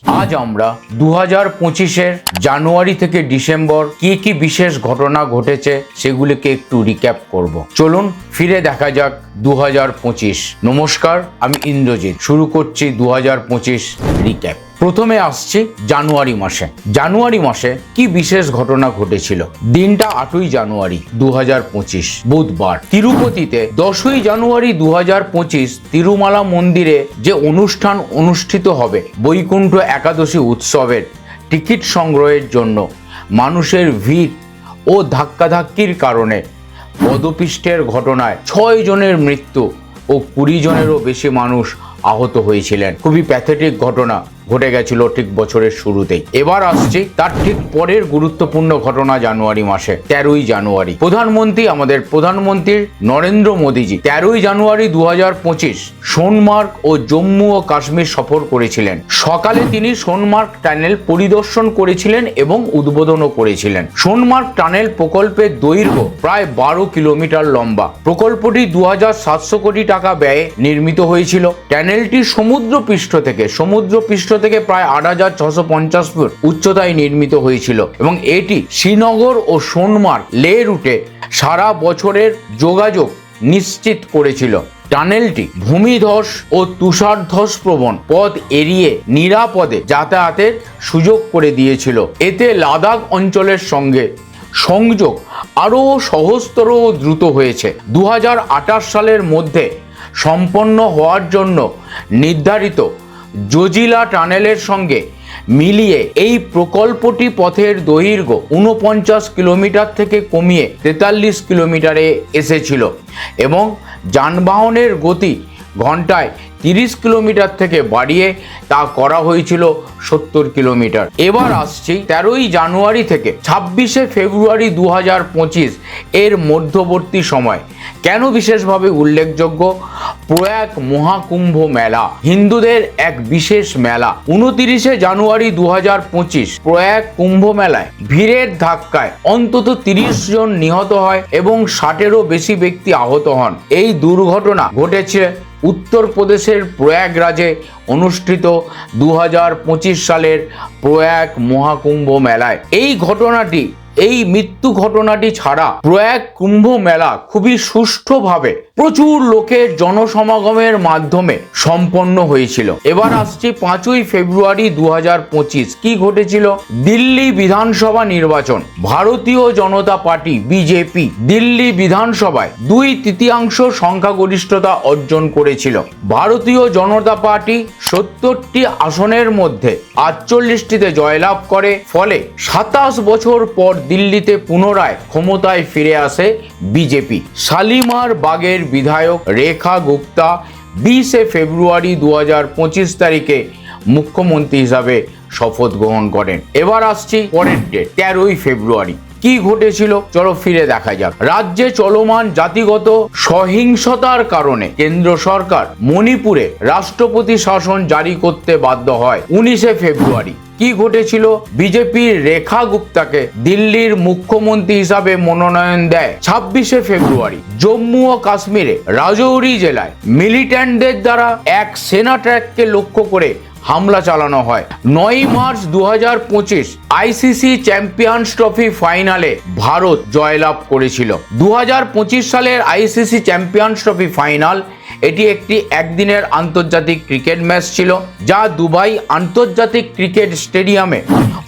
আজ আমরা 2025-এর জানুয়ারি থেকে ডিসেম্বর কি বিশেষ ঘটনা ঘটেছে সেগুলিকে একটু রিক্যাপ করব। চলুন ফিরে দেখা যাক 2025। নমস্কার, আমি ইন্দ্রজিৎ। শুরু করছি 2025 রিক্যাপ। প্রথমে আসছি জানুয়ারি মাসে কি বিশেষ ঘটনা ঘটেছিল। দিনটা 8ই জানুয়ারি 2025 বুধবার। তিরুপতিতে 10ই জানুয়ারি 2025 তিরুমালা মন্দিরে যে অনুষ্ঠান অনুষ্ঠিত হবে বৈকুণ্ঠ একাদশী উৎসবের টিকিট সংগ্রহের জন্য মানুষের ভিড় ও ধাক্কাধাক্কির কারণে পদপিষ্টের ঘটনায় 6 জনের মৃত্যু ও 20 জনেরও বেশি মানুষ আহত হয়েছিলেন। খুবই প্যাথেটিক ঘটনা ঘটে গেছিল ঠিক বছরের শুরুতেই। এবার আসছি তার ঠিক পরের গুরুত্বপূর্ণ ঘটনা জানুয়ারি মাসে। 13ই জানুয়ারি আমাদের প্রধানমন্ত্রী নরেন্দ্র মোদীজি 13ই জানুয়ারি 2025 সোনমার্গ ও জম্মু ও কাশ্মীর সফর করেছিলেন। সকালে তিনি সোনমার্গ টানেল পরিদর্শন করেছিলেন এবং উদ্বোধনও করেছিলেন। সোনমার্গ টানেল প্রকল্পের দৈর্ঘ্য প্রায় 12 কিলোমিটার লম্বা। প্রকল্পটি 2700 কোটি টাকা ব্যয়ে নির্মিত হয়েছিল। টানেলটি সমুদ্রপৃষ্ঠ থেকে প্রায় 8650 ফুট উচ্চতায় নির্মিত হয়েছিল এবং এটি শ্রীনগর ও সোনমার্গ লে রুটে সারা বছরের যোগাযোগ নিশ্চিত করেছিল। টানেলটি ভূমিধস ও তুষারধস প্রবণ পথ এড়িয়ে নিরাপদে যাতায়াতের সুযোগ করে দিয়েছিল। এতে লাদাখ অঞ্চলের সঙ্গে সংযোগ আরও সহজতর ও দ্রুত হয়েছে। 2028 সালের মধ্যে সম্পন্ন হওয়ার জন্য নির্ধারিত জজিলা টানেলের সঙ্গে মিলিয়ে এই প্রকল্পটি পথের দৈর্ঘ্য 49 কিলোমিটার থেকে কমিয়ে 43 কিলোমিটারে এসেছিল এবং যানবাহনের গতি ঘন্টায় 30 কিলোমিটার থেকে বাড়িয়ে তা করা হয়েছিল 70 কিলোমিটার। এবার আসছি 13ই জানুয়ারি থেকে 26শে ফেব্রুয়ারি 2025 এর মধ্যবর্তী সময়। কেন বিশেষভাবে উল্লেখযোগ্য? প্রয়াগ মহাকুম্ভ মেলা হিন্দুদের এক বিশেষ মেলা। 29শে জানুয়ারি 2025 প্রয়াগ কুম্ভ মেলায় ভিড়ের ধাক্কায় অন্তত 30 জন নিহত হয় এবং 60-এরও বেশি ব্যক্তি আহত হন। এই দুর্ঘটনা ঘটেছে উত্তরপ্রদেশের প্রয়াগরাজে অনুষ্ঠিত 2025 সালের প্রয়াগ মহাকুম্ভ মেলায়। এই মৃত্যু ঘটনাটি ছাড়া প্রয়াগ কুম্ভ মেলা খুবই সুষ্ঠুভাবে প্রচুর লোকের জনসমাগমের মাধ্যমে সম্পন্ন হয়েছিল। এবার আসছি 5ই ফেব্রুয়ারি 2025 কি ঘটেছিল। দিল্লি বিধানসভা নির্বাচন। ভারতীয় জনতা পার্টি বিজেপি দিল্লি বিধানসভায় 2/3 সংখ্যাগরিষ্ঠতা অর্জন করেছিল। ভারতীয় জনতা পার্টি 70টি আসনের মধ্যে 48টিতে জয়লাভ করে। ফলে 27 বছর পর দিল্লিতে পুনরায় ক্ষমতায় ফিরে আসে বিজেপি। শালিমার বাগের বিধায়ক রেখা গুপ্তা 20শে ফেব্রুয়ারি 2025 তারিখে মুখ্যমন্ত্রী হিসাবে শপথ গ্রহণ করেন। এবার আসছি পরের ডেট 13ই ফেব্রুয়ারি। কি ঘটেছিল চলো ফিরে দেখা যাক। রাজ্যে চলমান জাতিগত সহিংসতার কারণে কেন্দ্র সরকার মণিপুরে রাষ্ট্রপতি শাসন জারি করতে বাধ্য হয় 19শে ফেব্রুয়ারি। কি ঘটেছিল? বিজেপির রেখা গুপ্তাকে দিল্লির মুখ্যমন্ত্রী হিসাবে মনোনয়ন দেয় 26শে ফেব্রুয়ারি। জম্মু ও কাশ্মীরে রাজৌরি জেলায় মিলিট্যান্টদের দ্বারা এক সেনা ট্র্যাককে লক্ষ্য করে হামলা চালানো হয়। 9ই মার্চ 2025 আইসিসি চ্যাম্পিয়ন্স ট্রফি ফাইনালে ভারত জয়লাভ করেছিল। 2025 সালের আইসিসি চ্যাম্পিয়ন্স ট্রফি ফাইনাল এটি একটি একদিনের আন্তর্জাতিক ক্রিকেট ম্যাচ ছিল যা দুবাই আন্তর্জাতিক ক্রিকেট স্টেডিয়ামে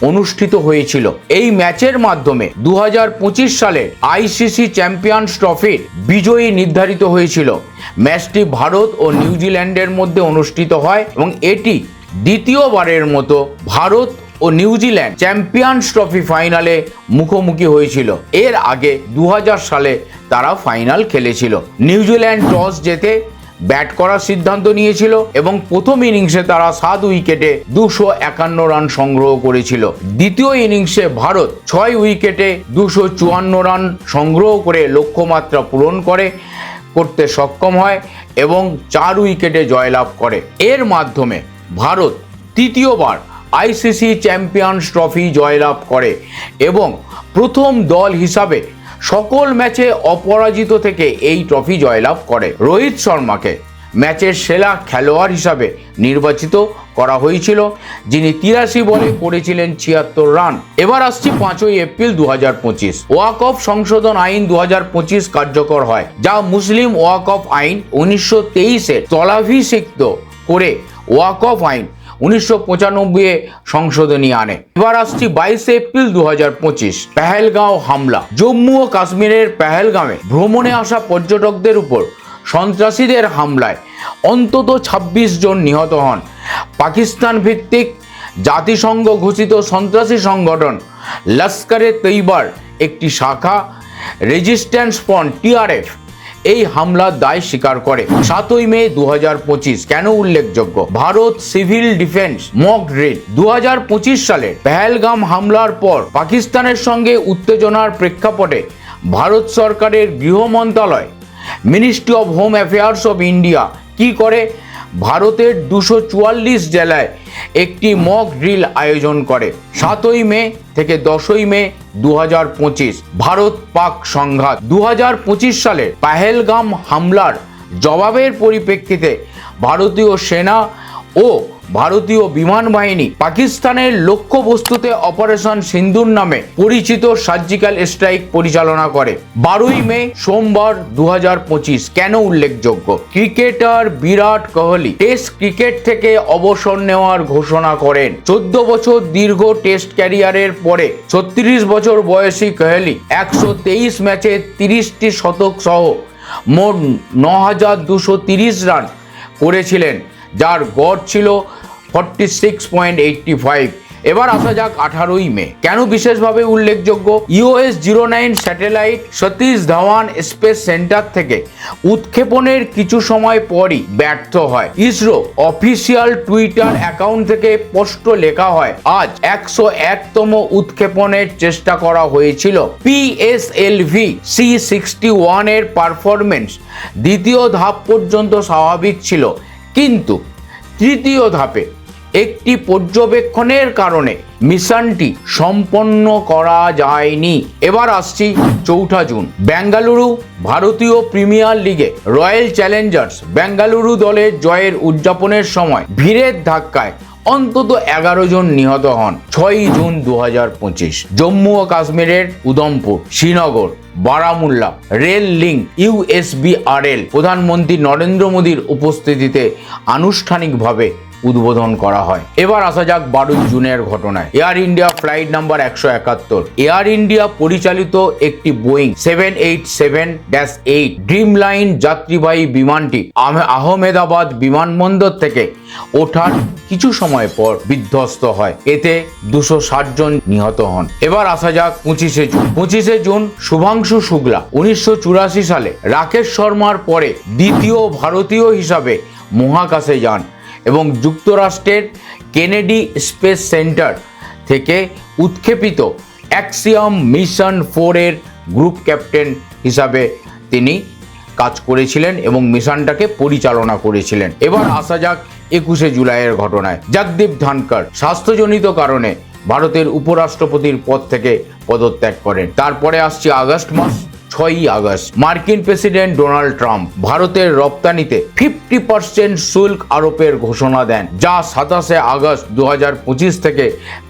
অনুষ্ঠিত হয়েছিল। এই ম্যাচের মাধ্যমে 2025 সালে আইসিসি চ্যাম্পিয়ন্স ট্রফির বিজয়ী নির্ধারিত হয়েছিল। ম্যাচটি ভারত ও নিউজিল্যান্ডের মধ্যে অনুষ্ঠিত হয় এবং এটি দ্বিতীয়বারের মতো ভারত ও নিউজিল্যান্ড চ্যাম্পিয়ন্স ট্রফি ফাইনালে মুখোমুখি হয়েছিল। এর আগে 2000 সালে তারা ফাইনাল খেলেছিল। নিউজিল্যান্ড টস জিতে ব্যাট করার সিদ্ধান্ত নিয়েছিল এবং প্রথম ইনিংসে তারা 7 উইকেটে 251 রান সংগ্রহ করেছিল। দ্বিতীয় ইনিংসে ভারত 6 উইকেটে 254 রান সংগ্রহ করে লক্ষ্যমাত্রা পূরণ করতে সক্ষম হয় এবং 4 উইকেটে জয়লাভ করে। এর মাধ্যমে ভারত তৃতীয়বার আইসিসি চ্যাম্পিয়ন্স ট্রফি জয়লাভ করে এবং প্রথম দল হিসাবে সকল ম্যাচে অপরাজিত থেকে এই ট্রফি জয়লাভ করে। রোহিত শর্মাকে ম্যাচের সেরা খেলোয়াড় হিসাবে নির্বাচিত করা হয়েছিল, যিনি 83 বলে করেছিলেন 76 রান। এবার আসছি 5ই এপ্রিল 2025। ওয়াকফ সংশোধন আইন 2025 কার্যকর হয়, যা মুসলিম ওয়াকফ আইন 1923-এর স্থলাভিষিক্ত করে ওয়াকফ আইন 1995-এ সংশোধনী আনে। এবার আসছি 22 এপ্রিল 2025। পেহেলগাঁও হামলা। জম্মু ও কাশ্মীরের পেহেলগাঁওয়ে ভ্রমণে আসা পর্যটকদের উপর সন্ত্রাসীদের হামলায় অন্তত 26 জন নিহত হন। পাকিস্তান ভিত্তিক জাতিসংঘ ঘোষিত সন্ত্রাসী সংগঠন লস্করে তৈবার একটি শাখা রেজিস্ট্যান্স ফ্রন্ট TRF এই হামলার দায় স্বীকার করে। 7ই মে 2025 কেন উল্লেখযোগ্য? Bharat civil defence mock drill. 2025 সালে পেহেলগাম হামলার পর পাকিস্তানের সঙ্গে উত্তেজনার প্রেক্ষাপটে ভারত সরকারের গৃহ মন্ত্রণালয় ministry of home affairs of India কি করে? ভারতের 244 জেলায় একটি মক ড্রিল আয়োজন করে। 7ই মে থেকে 10ই মে 2025 ভারত পাক সংঘাত। 2025 সালে পেহেলগাম হামলার জবাবের পরিপ্রেক্ষিতে ভারতীয় সেনা ও ভারতীয় বিমান বাহিনী পাকিস্তানের লক্ষ্যবস্তুতে অপারেশন সিন্দুর নামে পরিচিত সার্জিক্যাল স্ট্রাইক পরিচালনা করে। 12ই মে সোমবার 2025 কেন উল্লেখযোগ্য? Cricketer Virat Kohli test cricket থেকে অবসর নেওয়ার ঘোষণা করেন। 14 বছর দীর্ঘ টেস্ট ক্যারিয়ারের পরে 36 বছর বয়সী কোহলি 123 ম্যাচে 30টি শতক সহ মোট 9230 রান করেছিলেন, যার গড় ছিল 46.85। এবার আসা যাক 18ই মে কেন বিশেষভাবে উল্লেখযোগ্য? US-09 satellite Satish Dhawan space centre থেকে উৎক্ষেপণের কিছু সময় পরই ব্যর্থ হয়। ইসরো অফিসিয়াল টুইটার অ্যাকাউন্ট থেকে স্পষ্ট লেখা হয়, আজ 101তম উৎক্ষেপণের চেষ্টা করা হয়েছিল। PSLV C61 এর পারফরমেন্স দ্বিতীয় ধাপ পর্যন্ত স্বাভাবিক ছিল, কিন্তু তৃতীয় ধাপে একটি পর্যবেক্ষণের কারণে মিশনটি সম্পন্ন করা যায়নি। এবার আসছি 4 জুন। বেঙ্গালুরু ভারতীয় প্রিমিয়ার লিগে রয়্যাল চ্যালেঞ্জার্স বেঙ্গালুরু দলের জয়ের উদযাপনের সময় ভিড়ের ধাক্কায় অন্তত 11 জন নিহত হন। 6ই জুন 2025 জম্মু ও কাশ্মীরের Udhampur, Srinagar, Baramulla rail link USBRL প্রধানমন্ত্রী নরেন্দ্র মোদীর উপস্থিতিতে আনুষ্ঠানিকভাবে উদ্বোধন করা হয়। এবার আসা যাক 12 জুনের ঘটনায়। Air India flight number 171 air India পরিচালিত একটি বোয়িং 787-8 ড্রিম লাইন যাত্রীবাহী বিমানটি আহমেদাবাদ বিমানবন্দর থেকে ওঠার কিছু সময় পর বিধ্বস্ত হয়। এতে 260 জন নিহত হন। এবার আসা যাক 25শে জুন। 25শে জুন শুভাংশু শুক্লা 1984 সালে রাকেশ শর্মার পরে দ্বিতীয় ভারতীয় হিসাবে মহাকাশে যান এবং যুক্তরাষ্ট্রের কেনেডি স্পেস সেন্টার থেকে উৎক্ষেপিত অ্যাক্সিয়াম মিশন 4 এর গ্রুপ ক্যাপ্টেন হিসাবে তিনি কাজ করেছিলেন এবং মিশনটাকে পরিচালনা করেছিলেন। এবার আসা যাক 21শে জুলাইয়ের ঘটনায়। জগদীপ ধনকর স্বাস্থ্যজনিত কারণে ভারতের উপরাষ্ট্রপতির পদ থেকে পদত্যাগ করেন। তারপরে আসছে আগস্ট মাস। 6ই আগস্ট মার্কিন প্রেসিডেন্ট ডোনাল্ড ট্রাম্প ভারতের রপ্তানিতে 50% শুল্ক আরোপের ঘোষণা দেন, যা 27শে আগস্ট 2025 থেকে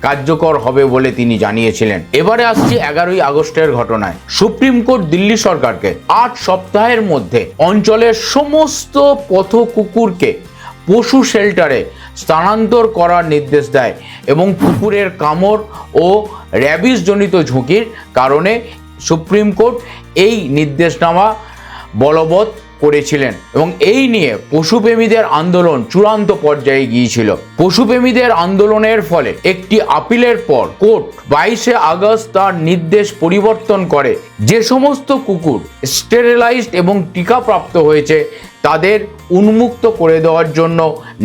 কার্যকর হবে বলে তিনি জানিয়েছিলেন। এবারে আসছে 11ই আগস্টের ঘটনায়। সুপ্রিম কোর্ট দিল্লি সরকারকে 8 সপ্তাহের মধ্যে অঞ্চলের সমস্ত পথ কুকুরকে পশু শেল্টারে স্থানান্তর করার নির্দেশ দেয় এবং কুকুরের কামড় ও র্যাবিস জনিত ঝুঁকির কারণে সুপ্রিম কোর্ট এই নির্দেশনামা বলবৎ করেছিলেন এবং এই নিয়ে পশুপ্রেমীদের আন্দোলন চূড়ান্ত পর্যায়ে গিয়েছিল। পশুপ্রেমীদের আন্দোলনের ফলে একটি আপিলের পর কোর্ট 22শে আগস্ট তার নির্দেশ পরিবর্তন করে যে সমস্ত কুকুর স্টেরিলাইজড এবং টিকাপ্রাপ্ত হয়েছে তাদের উন্মুক্ত করে দেওয়ার জন্য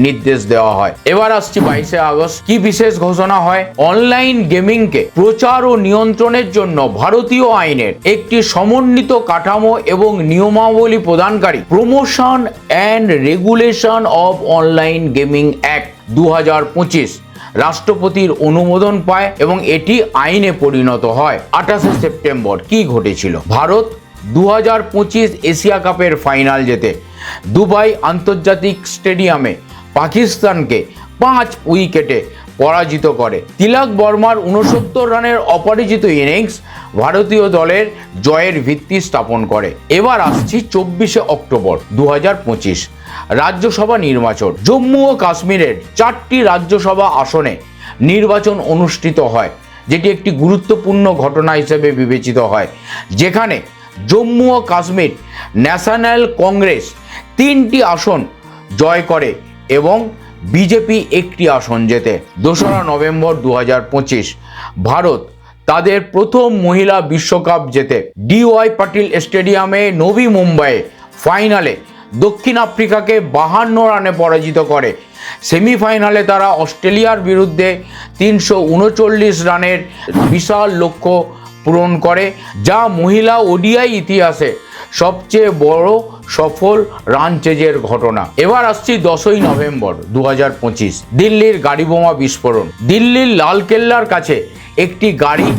নির্দেশ দেওয়া হয়। এবার আসছি 22শে আগস্ট। কি বিশেষ ঘোষণা হয়? অনলাইন গেমিংকে প্রচার ও নিয়ন্ত্রণের জন্য ভারতীয় আইনের একটি সমন্বিত কাঠামো এবং নিয়মাবলী প্রদানকারী promotion and regulation of online gaming act 2025 রাষ্ট্রপতির অনুমোদন পায় এবং এটি আইনে পরিণত হয়। 28শে সেপ্টেম্বর কি ঘটেছিল? ভারত 2025 এশিয়া কাপের ফাইনাল জেতে দুবাই আন্তর্জাতিক স্টেডিয়ামে পাকিস্তানকে 5 উইকেটে পরাজিত করে। তিলক বর্মার 69 রানের অপরাজিত ইনিংস ভারতীয় দলের জয়ের ভিত্তি স্থাপন করে। এবার আসছি 24 অক্টোবর 2025 রাজ্যসভা নির্বাচন। জম্মু ও কাশ্মীরের 4টি রাজ্যসভা আসনে নির্বাচন অনুষ্ঠিত হয়, যেটি একটি গুরুত্বপূর্ণ ঘটনা হিসেবে বিবেচিত হয়, যেখানে জম্মু ও কাশ্মীর ন্যাশনাল কংগ্রেস 3টি আসন জয় করে এবং বিজেপি 1টি আসন জেতে। 2রা নভেম্বর 2025 ভারত তাদের প্রথম মহিলা বিশ্বকাপ জেতে DY পাটিল স্টেডিয়ামে নবী মুম্বাইয়ে ফাইনালে দক্ষিণ আফ্রিকাকে 52 রানে পরাজিত করে। সেমিফাইনালে তারা অস্ট্রেলিয়ার বিরুদ্ধে 339 রানের বিশাল লক্ষ্য পূরণ করে, যা মহিলা ওডিআই ইতিহাসে সবচেয়ে বড় সফল রান চেজের ঘটনা। এবার আসছি 10ই নভেম্বর 2025 দিল্লির গাড়ি বোমা বিস্ফোরণ। দিল্লির লালকেল্লার কাছে একটি গাড়ি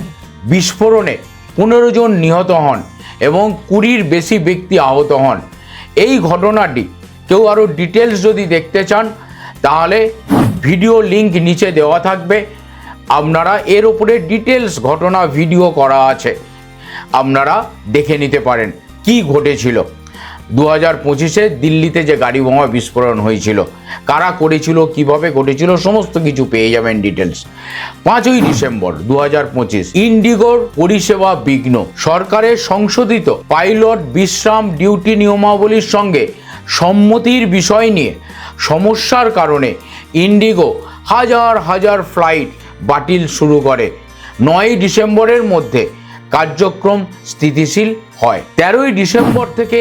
বিস্ফোরণে 15 জন নিহত হন এবং 20-র বেশি ব্যক্তি আহত হন। এই ঘটনাটি কেউ আরও ডিটেলস যদি দেখতে চান তাহলে ভিডিও লিংক নিচে দেওয়া থাকবে, আপনারা এর উপরে ডিটেলস ঘটনা ভিডিও করা আছে, আপনারা দেখে নিতে পারেন কি ঘটেছিল 2025-এ দিল্লিতে যে গাড়ি বোমা বিস্ফোরণ হয়েছিল, কারা করেছিল, কিভাবে ঘটেছিল, সমস্ত কিছু পেয়ে যাবেন ডিটেলস। 5ই ডিসেম্বর 2025 ইন্ডিগোর পরিষেবা বিঘ্ন। সরকারের সংশোধিত পাইলট বিশ্রাম ডিউটি নিয়মাবলীর সঙ্গে সম্মতির বিষয় নিয়ে সমস্যার কারণে ইন্ডিগো হাজার হাজার ফ্লাইট বাতিল শুরু করে। 9ই ডিসেম্বরের মধ্যে কার্যক্রম স্থিতিশীল হয়। 13ই ডিসেম্বর থেকে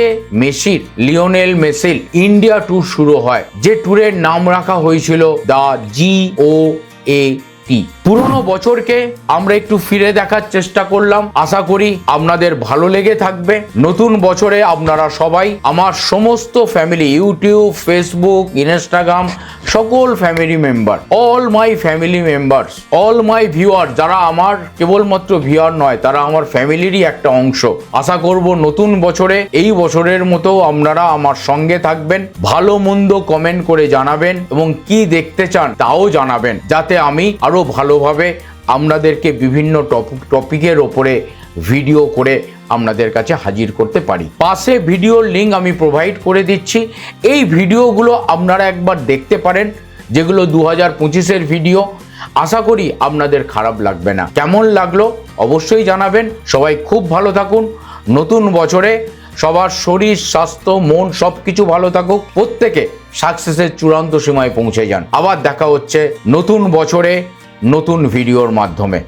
লিওনেল মেসির ইন্ডিয়া ট্যুর শুরু হয়, যে ট্যুরের নাম রাখা হয়েছিল দ্য GOAT। পুরনো বছরকে আমরা একটু ফিরে দেখার চেষ্টা করলাম, আশা করি আপনাদের ভালো লেগে থাকবে। নতুন বছরে আপনারা সবাই আমার সমস্ত ফ্যামিলি, ইউটিউব, ফেসবুক, ইনস্টাগ্রাম, সকল family member, all my family members, all my viewer, যারা আমার কেবলমাত্র ভিউয়ার নয়, তারা আমার ফ্যামিলিরই একটা অংশ। আশা করব নতুন বছরে এই বছরের মতো আপনারা আমার সঙ্গে থাকবেন, ভালো মন্দ কমেন্ট করে জানাবেন এবং কি দেখতে চান তাও জানাবেন, যাতে আমি আরো ভালোভাবে আপনাদেরকে বিভিন্ন টপিকের ওপরে ভিডিও করে আপনাদের কাছে হাজির করতে পারি। পাশে ভিডিওর লিঙ্ক আমি প্রোভাইড করে দিচ্ছি, এই ভিডিওগুলো আপনারা একবার দেখতে পারেন, যেগুলো 2025-এর ভিডিও। আশা করি আপনাদের খারাপ লাগবে না। কেমন লাগলো অবশ্যই জানাবেন। সবাই খুব ভালো থাকুন। নতুন বছরে সবার শরীর, স্বাস্থ্য, মন সব কিছু ভালো থাকুক, প্রত্যেকে সাকসেসের চূড়ান্ত সীমায় পৌঁছে যান। আবার দেখা হচ্ছে নতুন বছরে নতুন ভিডিওর মাধ্যমে।